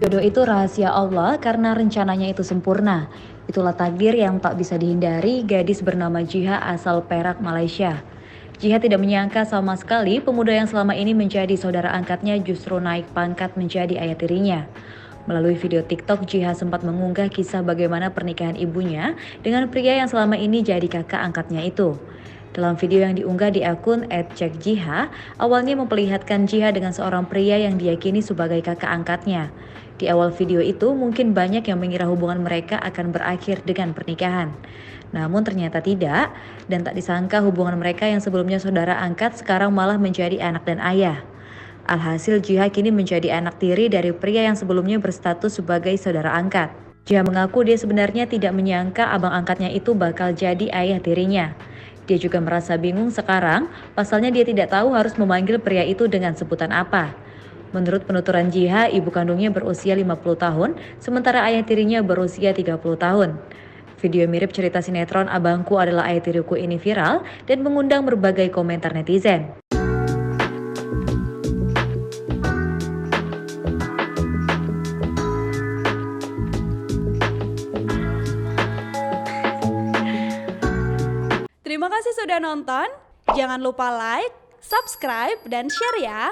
Jodoh itu rahasia Allah karena rencananya itu sempurna. Itulah takdir yang tak bisa dihindari gadis bernama Jiha asal Perak, Malaysia. Jiha tidak menyangka sama sekali pemuda yang selama ini menjadi saudara angkatnya justru naik pangkat menjadi ayah tirinya. Melalui video TikTok, Jiha sempat mengunggah kisah bagaimana pernikahan ibunya dengan pria yang selama ini jadi kakak angkatnya itu. Dalam video yang diunggah di akun @cekjiha, awalnya memperlihatkan Jiha dengan seorang pria yang diyakini sebagai kakak angkatnya. Di awal video itu, mungkin banyak yang mengira hubungan mereka akan berakhir dengan pernikahan. Namun ternyata tidak, dan tak disangka hubungan mereka yang sebelumnya saudara angkat sekarang malah menjadi anak dan ayah. Alhasil Jiha kini menjadi anak tiri dari pria yang sebelumnya berstatus sebagai saudara angkat. Jiha mengaku dia sebenarnya tidak menyangka abang angkatnya itu bakal jadi ayah tirinya. Dia juga merasa bingung sekarang, pasalnya dia tidak tahu harus memanggil pria itu dengan sebutan apa. Menurut penuturan Jiha, ibu kandungnya berusia 50 tahun, sementara ayah tirinya berusia 30 tahun. Video mirip cerita sinetron Abangku Adalah Ayah Tiriku ini viral dan mengundang berbagai komentar netizen. Terima kasih sudah nonton. Jangan lupa like, subscribe, dan share ya.